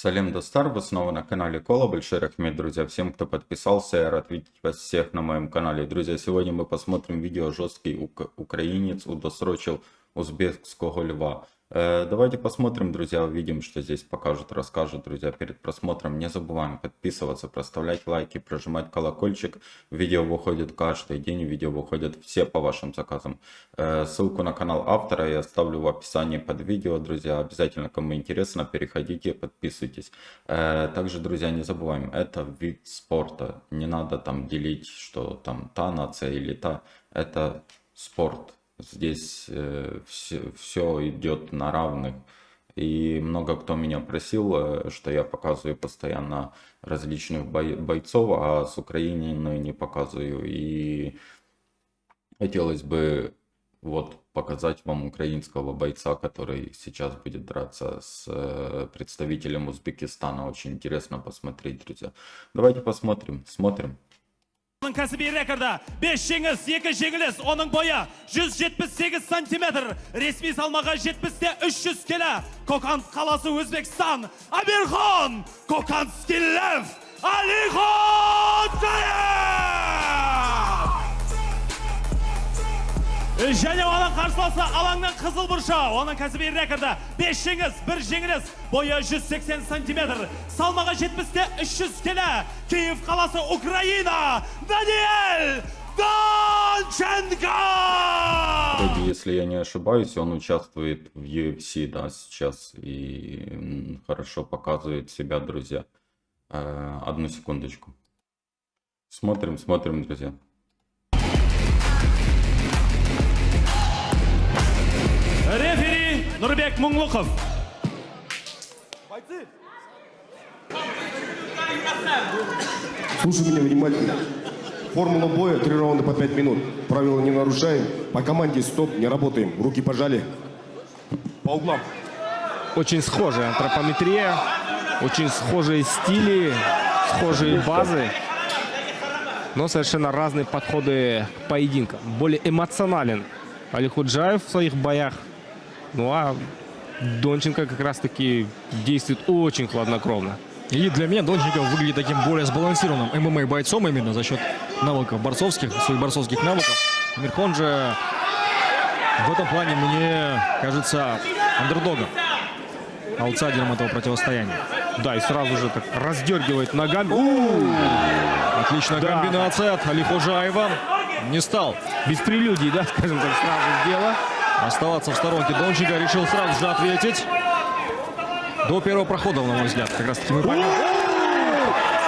Салем Достар, вы снова на канале Кола, большой рахмет, друзья, всем, кто подписался, я рад видеть вас всех на моем канале. Друзья, сегодня мы посмотрим видео «Жесткий украинец удосрочил узбекского льва». Давайте посмотрим, друзья, увидим, что здесь покажут, расскажут, друзья, перед просмотром. Не забываем подписываться, проставлять лайки, прожимать колокольчик. Видео выходит каждый день, видео выходят все по вашим заказам. Ссылку на канал автора я оставлю в описании под видео, друзья. Обязательно, кому интересно, переходите, подписывайтесь. Также, друзья, не забываем, это вид спорта. Не надо там делить, что там та нация или та. Это спорт. Здесь все идет на равных. И много кто меня просил, что я показываю постоянно различных бойцов, а с Украины не показываю. И хотелось бы вот показать вам украинского бойца, который сейчас будет драться с представителем Узбекистана. Очень интересно посмотреть, друзья. Давайте посмотрим. Смотрим. Onun kəsibi rekorda 5 жеңіс, 2 жеңіліс, оның бойы 178 сантиметр, ресми салмағы 70-те 300 келі. Kokand қаласы Өзбекстан, Амирхан Kokandskiy Alikhonjayev! Және оның қарсыласы алаңның қызыл бұрышы. Оның кәсіби рекорды 5 жеңіс, 1 жеңіліс, бойы 180 сантиметр, салмағы 70-те 300 келі. Киев қаласы Украина, Даниэль Донченко! Если я не ошибаюсь, он участвует в UFC, да, сейчас и хорошо показывает себя, друзья. Одну секундочку. Смотрим, друзья. Рефери Нурбек Мунглуков. Слушай меня внимательно. Формула боя 3 раунда по 5 минут. Правила не нарушаем. По команде стоп, не работаем. Руки пожали. По углам. Очень схожая антропометрия, очень схожие стили, схожие базы, но совершенно разные подходы к поединкам. Более эмоционален Алихонджаев в своих боях, ну а Донченко как раз-таки действует очень хладнокровно. И для меня Донченко выглядит таким более сбалансированным ММА-бойцом именно за счет навыков борцовских, своих борцовских навыков. Амирхан же в этом плане мне кажется андердогом, аутсайдером этого противостояния. Да, и сразу же так раздергивает ногами. Отличная комбинация от Алихонджаева. Не стал без прелюдий, да, скажем так, сразу дело. Оставаться в сторонке. Донченко решил сразу же ответить. До первого прохода, на мой взгляд, как раз таки мы поймем.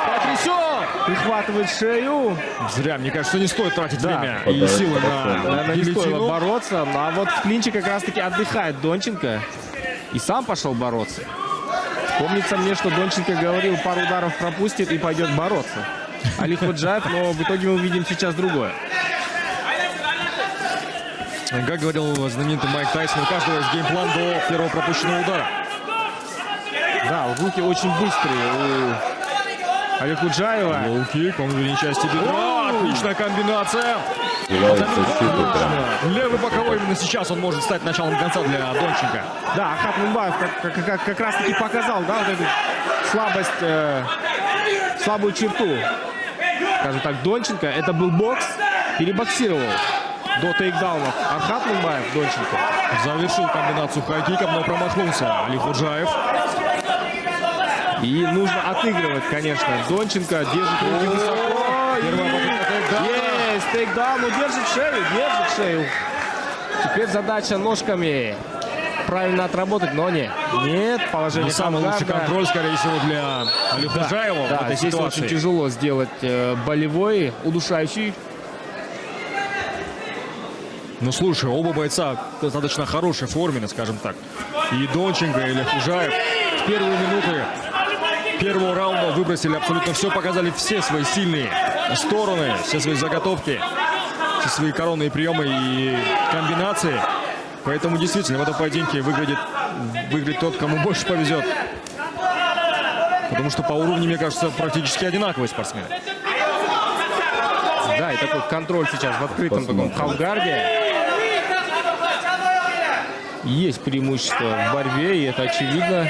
Потрясен! Прихватывает шею. Зря, мне кажется, не стоит тратить время и силы Наверное, не стоило гильотину. бороться, а вот в клинче как раз-таки отдыхает Донченко. И сам пошел бороться. Помнится мне, что Донченко говорил, пару ударов пропустит и пойдет бороться. Алихонджаев, но в итоге мы увидим сейчас другое. Как говорил знаменитый Майк Тайсон, у каждого есть геймплан до первого пропущенного удара. Да, руки очень быстрые у Алихонджаева. Лоу-кик, по внутренней части бедра. Отличная комбинация. Левый боковой именно сейчас он может стать началом конца для Донченко. Да, Ахат Мумбаев как раз-таки показал, да, вот эту слабость, слабую черту, скажем так, Донченко. Это был бокс, перебоксировал до тейкдаунов Ахат Мумбаев Донченко. Завершил комбинацию хайкиком, но промахнулся Алихонджаев. И нужно отыгрывать, конечно. Донченко держит руки высоко. Есть тейкдаун, но держит шею. Теперь задача ножками правильно отработать, но нет. Нет, положение самый лучший авангарда. контроль, скорее всего, для Алихонджаева в этой здесь ситуации. очень тяжело сделать болевой, удушающий. Ну, слушай, оба бойца достаточно хорошей форме, скажем так. И Донченко, и Алихонджаев в первые минуты первого раунда выбросили абсолютно все, показали все свои сильные стороны, все свои заготовки, все свои коронные приемы и комбинации. Поэтому действительно в этом поединке выиграет тот, кому больше повезет. Потому что по уровню, мне кажется, практически одинаковые спортсмены. Да, и такой контроль сейчас в открытом таком халфгарде. Есть преимущество в борьбе, и это очевидно.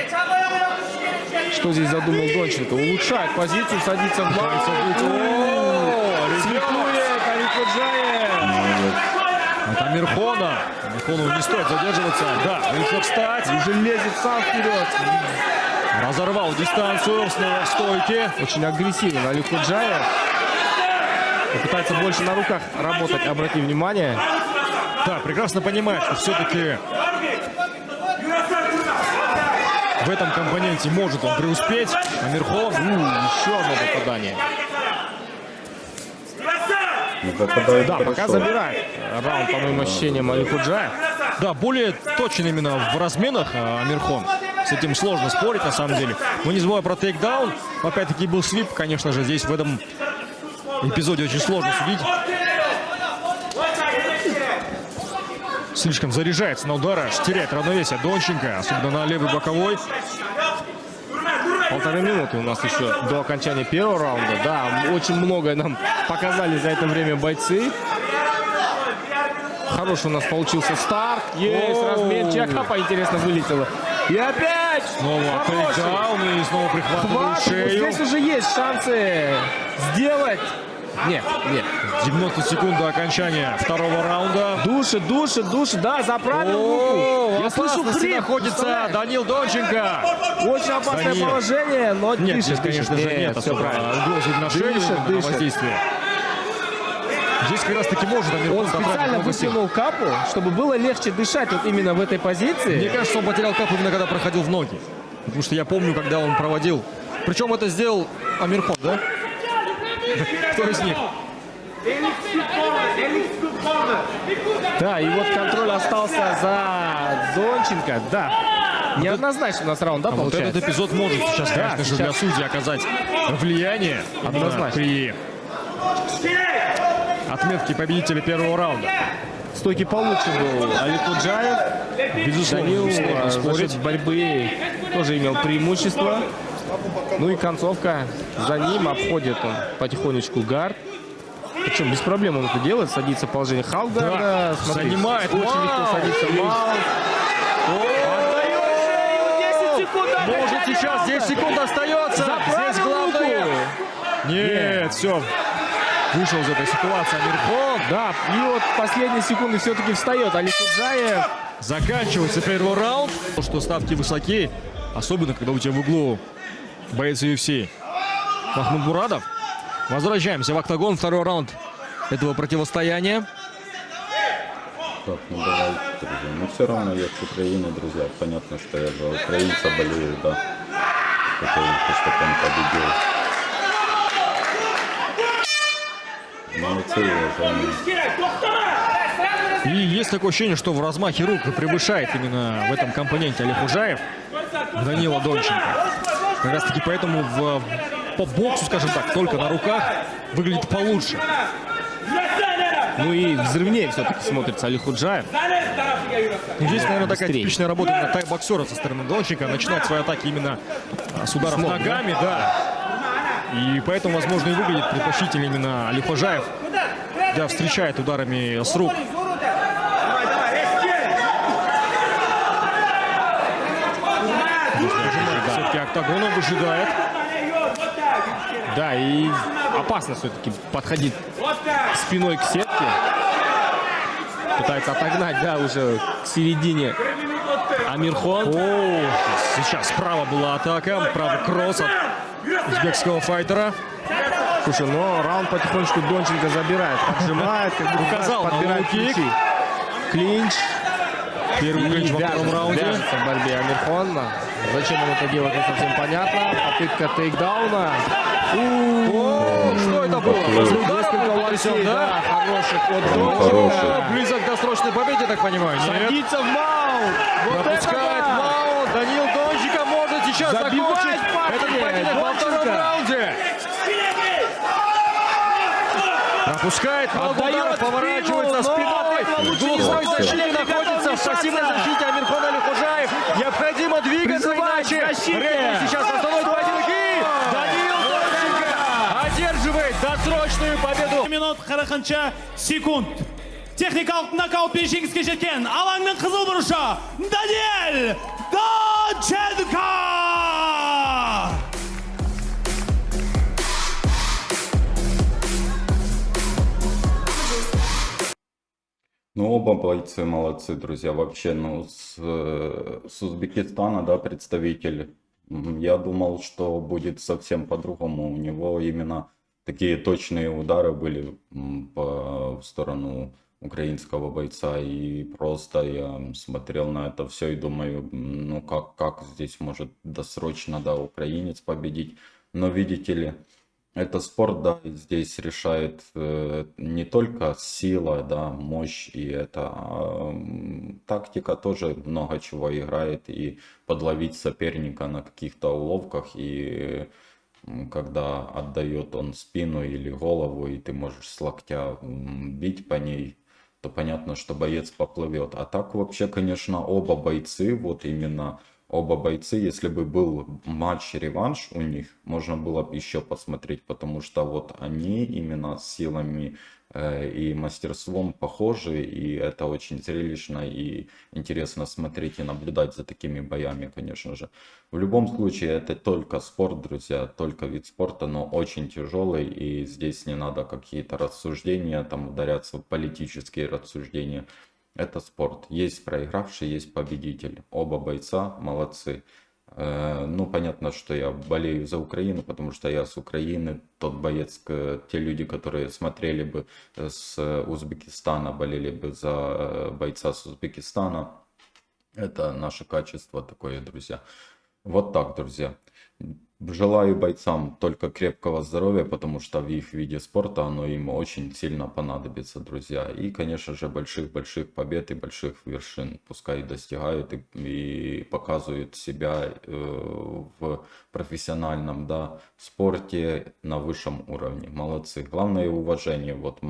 Что здесь задумал Донченко? Улучшает позицию, садится в маунт. Слепует Аликоджаев. От Амирхона. Амирхону не стоит задерживаться. Да, еще встать. Уже лезет сам вперед. Разорвал дистанцию, снова в стойке. Очень агрессивен Аликоджаев. Пытается больше на руках работать, обрати внимание. Да, прекрасно понимает, что все-таки в этом компоненте может он преуспеть. Амирхон. Еще одно попадание. Не попадает Да, хорошо. пока забирает раунд, по моим ощущениям, Аликоджаев. Да, более точен именно в разменах Амирхон. С этим сложно спорить, на самом деле. Но не забывая про тейкдаун. Опять-таки был свип, конечно же, здесь в этом эпизоде очень сложно судить. Слишком заряжается на удары, аж теряет равновесие Донченко, особенно на левый боковой. 1,5 минуты у нас еще до окончания первого раунда. Да, очень многое нам показали за это время бойцы. Хороший у нас получился старт. Есть разменчик. Хапа, интересно, вылетела. И опять! Снова тейкдаун и снова прихватывает Хватит. шею. Здесь уже есть шансы сделать. Нет. 90 секунд до окончания второго раунда. Душит, да, заправил руку. Я слышу хрип. Находится представляешь? Данил Донченко. Очень опасное Данил. положение, но Нет, дышит, здесь, конечно же, нет все особо правильно. угрозы на шею, Дышит, именно дышит. воздействия. Здесь как раз таки может Амирхон Он забрать специально много сил. вытянул капу, чтобы было легче дышать вот именно в этой позиции. Мне кажется, он потерял капу именно когда проходил в ноги. Потому что я помню, когда он проводил. Причем это сделал Амирхон, да? Кто из них? Да, и вот контроль остался за Донченко. Да, неоднозначно у нас раунд, да, Вот получается? этот эпизод может сейчас, Да, конечно же, сейчас. для судей оказать влияние. Однозначно. При отметке победителя первого раунда. Стойки получше был Аликоджаев. Безусловно, Данил сложно за спорить. счет борьбы тоже имел преимущество. Ну и концовка за ним. Обходит он потихонечку гард. Причем без проблем он это делает. Садится в положение халфгарда. Да, занимает Очень легко маунт. садится в маунт. Может сейчас 10 секунд остается. Здесь главное. Нет, все. Вышел из этой ситуации Амирхон. Да, и вот последние секунды все-таки встает Аликоджаев. Заканчивается первый раунд. Что ставки высоки, особенно когда у тебя в углу боец UFC Махмуд Мурадов. Возвращаемся в октагон. Второй раунд этого противостояния. Так, ну давайте, друзья. Но все равно я с Украины, друзья. Понятно, что я за украинца болею, да. Хотел, чтобы он победил. Молодцы, уважаемые. И есть такое ощущение, что в размахе рук превышает именно в этом компоненте Аликоджаев Данила Донченко. Как раз таки поэтому по боксу, скажем так, только на руках выглядит получше. Ну и взрывнее все-таки смотрится Аликоджаев. Здесь, наверное, такая Быстрее. типичная работа именно тай-боксера со стороны Донченко. Начинать свои атаки именно с ударов ног, ногами, да. И поэтому, возможно, и выглядит предпочтительно именно Аликоджаев, да, встречает ударами с рук. Все-таки октагоном выжидает. Да, и опасно все-таки подходить спиной к сетке. Пытается отогнать, да, уже к середине Амирхон. О, сейчас справа была атака, правый кросс от узбекского файтера. Слушай, но раунд потихонечку Донченко забирает, поджимает, как бы Указал на подбирает лоу-кик. ключи. Клинч. Первый клинч во втором раунде. Вяжется в борьбе Амирхон. Зачем он это делает, не совсем понятно. Попытка тейкдауна. О, что это было? После удара Несколько был локтей, потрясен, да, да? хороший ход Хороший. Донченко. Близок к досрочной победе, так понимаю. Нет. Садится в маунт. Вот Пропускает это да! маунт. Данил Донченко может сейчас Забивает закончить парень. этот поединок во втором Донченко. раунде. Пропускает много Отдает ударов, спину, поворачивается но спиной. этого лучше не Глухой сделать. защитник находится в пассивной защите Амирхон Аликоджаев. Необходимо двигаться, Призывает иначе защитник. рефери сейчас остановит поединок. И Данил Донченко одерживает досрочную победу. Минут 40 секунд. Техникалық нокаутпен жеңіске жеткен алаңның қызыл бұрышы Даниэль Донченко! Ну, оба бойцы молодцы, друзья. Вообще, ну, с Узбекистана, да, представитель. Я думал, что будет совсем по-другому. У него именно такие точные удары были в сторону украинского бойца. И просто я смотрел на это все и думаю, ну, как здесь может досрочно, да, украинец победить. Но видите ли, это спорт, да, и здесь решает не только сила, да, мощь и это, тактика тоже много чего играет, и подловить соперника на каких-то уловках, и когда отдает он спину или голову, и ты можешь с локтя бить по ней, то понятно, что боец поплывет. А так вообще, конечно, оба бойцы, вот именно оба бойцы, если бы был матч-реванш у них, можно было бы еще посмотреть, потому что вот они именно с силами и мастерством похожи, и это очень зрелищно и интересно смотреть и наблюдать за такими боями, конечно же. В любом случае, это только спорт, друзья, только вид спорта, но очень тяжелый, и здесь не надо какие-то рассуждения, там ударяться в политические рассуждения. Это спорт. Есть проигравший, есть победитель. Оба бойца молодцы. Ну, понятно, что я болею за Украину, потому что я с Украины. Тот боец, те люди, которые смотрели бы с Узбекистана, болели бы за бойца с Узбекистана. Это наше качество такое, друзья. Вот так, друзья. Желаю бойцам только крепкого здоровья, потому что в их виде спорта оно им очень сильно понадобится, друзья. И, конечно же, больших-больших побед и больших вершин. Пускай достигают и показывают себя в профессиональном, да, спорте на высшем уровне. Молодцы. Главное уважение. Вот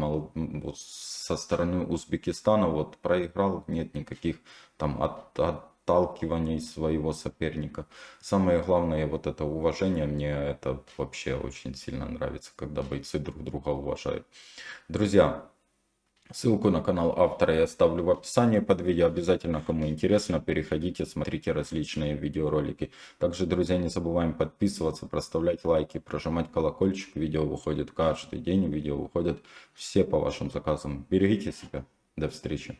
со стороны Узбекистана вот проиграл, нет никаких там отталкиваний своего соперника. Самое главное вот это уважение, мне это вообще очень сильно нравится, когда бойцы друг друга уважают. Друзья, ссылку на канал автора я оставлю в описании под видео. Обязательно, кому интересно, переходите, смотрите различные видеоролики. Также, друзья, не забываем подписываться, проставлять лайки, прожимать колокольчик. Видео выходит каждый день, видео выходят все по вашим заказам. Берегите себя. До встречи.